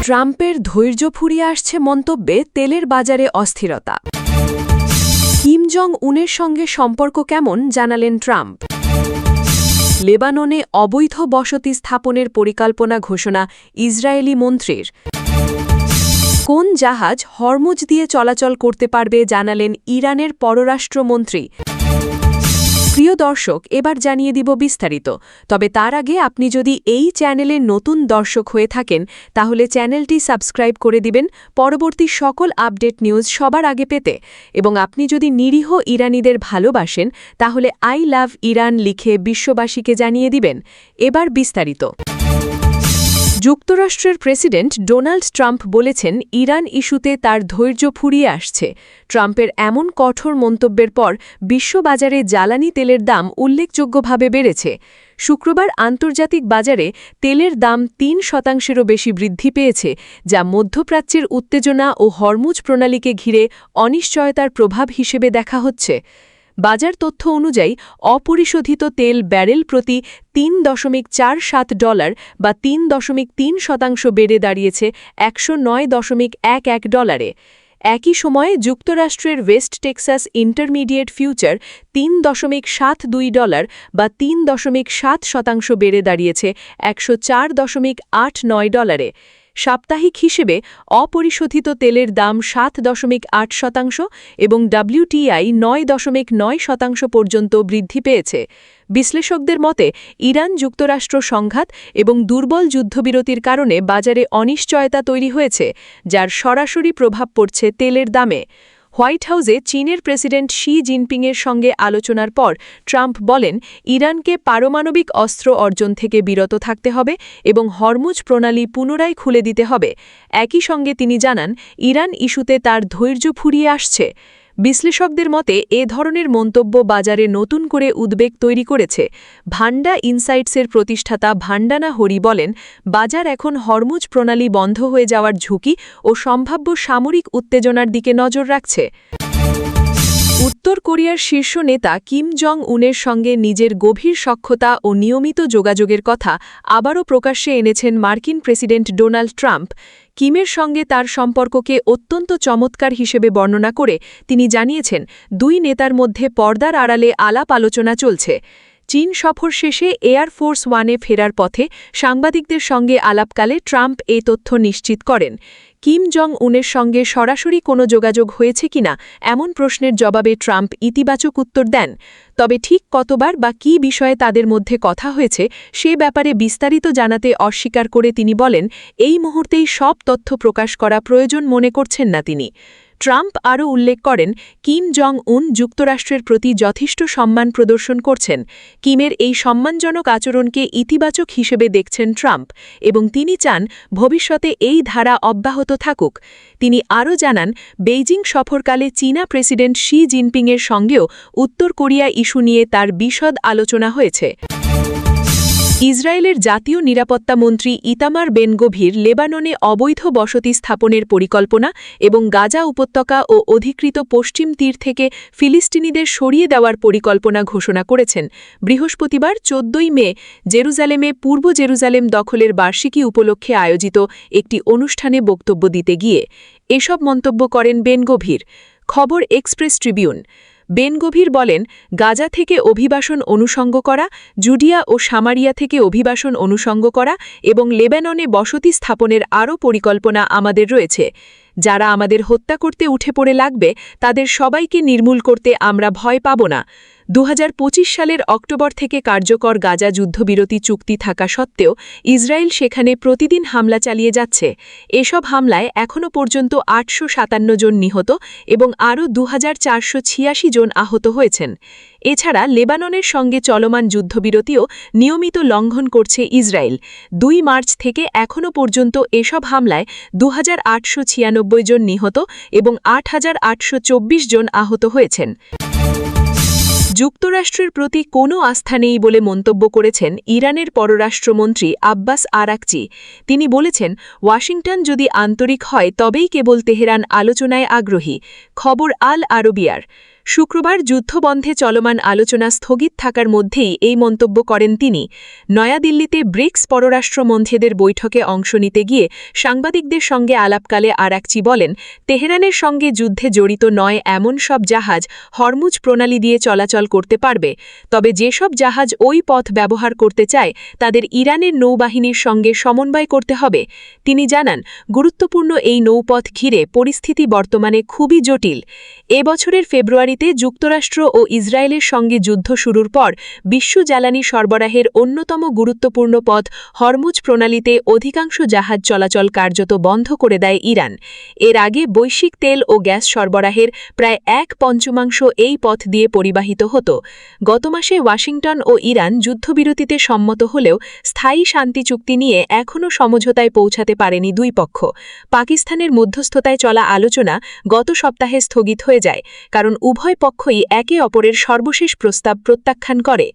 ট্রাম্পের ধৈর্য ফুরিয়ে আসছে মন্তব্যে তেলের বাজারে অস্থিরতা। কিম জং উনের সঙ্গে সম্পর্ক কেমন জানালেন ট্রাম্প। লেবাননে অবৈধ বসতি স্থাপনের পরিকল্পনা ঘোষণা ইসরায়েলি মন্ত্রীর। কোন জাহাজ হরমুজ দিয়ে চলাচল করতে পারবে জানালেন ইরানের পররাষ্ট্রমন্ত্রী। প্রিয় দর্শক, এবার জানিয়ে দিব বিস্তারিত। তবে তার আগে আপনি যদি এই চ্যানেলের নতুন দর্শক হয়ে থাকেন তাহলে চ্যানেলটি সাবস্ক্রাইব করে দিবেন পরবর্তী সকল আপডেট নিউজ সবার আগে পেতে। এবং আপনি যদি নিরীহ ইরানিদের ভালোবাসেন তাহলে আই লাভ ইরান লিখে বিশ্ববাসীকে জানিয়ে দিবেন। এবার বিস্তারিত। যুক্তরাষ্ট্রের প্রেসিডেন্ট ডোনাল্ড ট্রাম্প বলেছেন ইরান ইস্যুতে তার ধৈর্য ফুরিয়ে আসছে। ট্রাম্পের এমন কঠোর মন্তব্যের পর বিশ্ববাজারে জ্বালানি তেলের দাম উল্লেখযোগ্যভাবে বেড়েছে। শুক্রবার আন্তর্জাতিক বাজারে তেলের দাম ৩% বেশি বৃদ্ধি পেয়েছে, যা মধ্যপ্রাচ্যের উত্তেজনা ও হরমুজ প্রণালীকে ঘিরে অনিশ্চয়তার প্রভাব হিসেবে দেখা হচ্ছে। বাজার তথ্য অনুযায়ী অপরিশোধিত তেল ব্যারেল প্রতি $৩.৪৭ বা ৩.৩% বেড়ে দাঁড়িয়েছে $১০৯.১১। একই সময়ে যুক্তরাষ্ট্রের ওয়েস্ট টেক্সাস ইন্টারমিডিয়েট ফিউচার $৩.৭২ বা ৩.৭% বেড়ে দাঁড়িয়েছে $১০৪.৮৯। সাপ্তাহিক হিসেবে অপরিশোধিত তেলের দাম ৭.৮% এবং WTI ৯.৯% পর্যন্ত বৃদ্ধি পেয়েছে। বিশ্লেষকদের মতে ইরান যুক্তরাষ্ট্র সংঘাত এবং দুর্বল যুদ্ধবিরতির কারণে বাজারে অনিশ্চয়তা তৈরি হয়েছে, যার সরাসরি প্রভাব পড়ছে তেলের দামে। হোয়াইট হাউসে চীনের প্রেসিডেন্ট শি জিনপিংয়ের সঙ্গে আলোচনার পর ট্রাম্প বলেন ইরানকে পারমাণবিক অস্ত্র অর্জন থেকে বিরত থাকতে হবে এবং হরমুজ প্রণালী পুনরায় খুলে দিতে হবে। একই সঙ্গে তিনি জানান ইরান ইস্যুতে তার ধৈর্য ফুরিয়ে আসছে। বিশ্লেষকদের মতে এ ধরনের মন্তব্য বাজারে নতুন করে উদ্বেগ তৈরি করেছে। ভান্ডা ইনসাইটসের প্রতিষ্ঠাতা ভান্ডানা হরি বলেন বাজার এখন হরমুজ প্রণালী বন্ধ হয়ে যাওয়ার ঝুঁকি ও সম্ভাব্য সামরিক উত্তেজনার দিকে নজর রাখছে। উত্তর কোরিয়ার শীর্ষ নেতা কিম জং উনের সঙ্গে নিজের গভীর সখ্যতা ও নিয়মিত যোগাযোগের কথা আবারও প্রকাশ্যে এনেছেন মার্কিন প্রেসিডেন্ট ডোনাল্ড ট্রাম্প। কিমের সঙ্গে তার সম্পর্ককে অত্যন্ত চমৎকার হিসেবে বর্ণনা করে তিনি জানিয়েছেন দুই নেতার মধ্যে পর্দার আড়ালে আলাপ আলোচনা চলছে। চীন সফর শেষে এয়ারফোর্স ওয়ানে ফেরার পথে সাংবাদিকদের সঙ্গে আলাপকালে ট্রাম্প এই তথ্য নিশ্চিত করেন। কিম জং উনের সঙ্গে সরাসরি কোনো যোগাযোগ হয়েছে কিনা এমন প্রশ্নের জবাবে ট্রাম্প ইতিবাচক উত্তর দেন। তবে ঠিক কতবার বা কী বিষয়ে তাদের মধ্যে কথা হয়েছে সে ব্যাপারে বিস্তারিত জানাতে অস্বীকার করে তিনি বলেন এই মুহূর্তেই সব তথ্য প্রকাশ করা প্রয়োজন মনে করছেন না তিনি। ট্রাম্প আরও উল্লেখ করেন কিম জং উন যুক্তরাষ্ট্রের প্রতি যথেষ্ট সম্মান প্রদর্শন করছেন। কিমের এই সম্মানজনক আচরণকে ইতিবাচক হিসেবে দেখছেন ট্রাম্প এবং তিনি চান ভবিষ্যতে এই ধারা অব্যাহত থাকুক। তিনি আরও জানান বেইজিং সফরকালে চীনা প্রেসিডেন্ট শি জিনপিংয়ের সঙ্গেও উত্তর কোরিয়া ইস্যু নিয়ে তার বিশদ আলোচনা হয়েছে। ইসরায়েলের জাতীয় নিরাপত্তা মন্ত্রী ইতামার বেন গভির লেবাননে অবৈধ বসতি স্থাপনের পরিকল্পনা এবং গাজা উপত্যকা ও অধিকৃত পশ্চিম তীর থেকে ফিলিস্তিনিদের সরিয়ে দেওয়ার পরিকল্পনা ঘোষণা করেছেন বৃহস্পতিবার 14 মে জেরুজালেমে পূর্ব জেরুজালেম দখলের বার্ষিকী উপলক্ষে আয়োজিত একটি অনুষ্ঠানে বক্তব্য দিতে গিয়ে এসব মন্তব্য করেন বেন গভির। খবর এক্সপ্রেস ট্রিবিউন। বেন গভির বলেন গাজা থেকে অভিবাসন অনুষঙ্গ করা, জুডিয়া ও সামারিয়া থেকে অভিবাসন অনুষঙ্গ করা এবং লেবাননে বসতি স্থাপনের আরও পরিকল্পনা আমাদের রয়েছে। যারা আমাদের হত্যা করতে উঠে পড়ে লাগবে তাদের সবাইকে নির্মূল করতে আমরা ভয় পাব না। 2025 সালের অক্টোবর থেকে কার্যকর গাজা যুদ্ধবিরতি চুক্তি থাকা সত্ত্বেও ইসরায়েল সেখানে প্রতিদিন হামলা চালিয়ে যাচ্ছে। এসব হামলায় এখনও পর্যন্ত 857 জন নিহত এবং আরও 2486 জন আহত হয়েছেন। এছাড়া লেবাননের সঙ্গে চলমান যুদ্ধবিরতিও নিয়মিত লঙ্ঘন করছে ইসরায়েল। 2 মার্চ থেকে এখনও পর্যন্ত এসব হামলায় 2896 জন নিহত এবং 8824 জন আহত হয়েছেন। যুক্তরাষ্ট্রের প্রতি কোনো আস্থা নেই বলে মন্তব্য করেছেন ইরানের পররাষ্ট্রমন্ত্রী আব্বাস আরাকচি। তিনি বলেছেন ওয়াশিংটন যদি আন্তরিক হয় তবেই কেবল তেহরান আলোচনায় আগ্রহী। খবর আল আরবিয়ার। শুক্রবার যুদ্ধবন্ধে চলমান আলোচনা স্থগিত থাকার মধ্যেই এই মন্তব্য করেন তিনি। নয়াদিল্লিতে ব্রিক্স পররাষ্ট্রমন্ত্রীদের বৈঠকে অংশ নিতে গিয়ে সাংবাদিকদের সঙ্গে আলাপকালে আরাকচি বলেন, তেহরানের সঙ্গে যুদ্ধে জড়িত নয় এমন সব জাহাজ হরমুজ প্রণালী দিয়ে চলাচল করতে পারবে, তবে যেসব জাহাজ ওই পথ ব্যবহার করতে চায় তাদের ইরানের নৌবাহিনীর সঙ্গে সমন্বয় করতে হবে। তিনি জানান, গুরুত্বপূর্ণ এই নৌপথ ঘিরে পরিস্থিতি বর্তমানে খুবই জটিল। এ বছরের ফেব্রুয়ারিতে যুক্তরাষ্ট্র ও ইসরায়েলের সঙ্গে যুদ্ধ শুরুর পর বিশ্ব জ্বালানি সরবরাহের অন্যতম গুরুত্বপূর্ণ পথ হরমুজ প্রণালীতে অধিকাংশ জাহাজ চলাচল কার্যত বন্ধ করে দেয় ইরান। এর আগে বৈশ্বিক তেল ও গ্যাস সরবরাহের প্রায় 1/5 এই পথ দিয়ে পরিবাহিত হতো। গত মাসে ওয়াশিংটন ও ইরান যুদ্ধবিরতিতে সম্মত হলেও স্থায়ী শান্তি চুক্তি নিয়ে এখনও সমঝোতায় পৌঁছাতে পারেনি দুই পক্ষ। পাকিস্তানের মধ্যস্থতায় চলা আলোচনা গত সপ্তাহে স্থগিত হয়ে যায়, কারণ উভয় পক্ষই একে অপরের সর্বশেষ প্রস্তাব প্রত্যাখ্যান করে।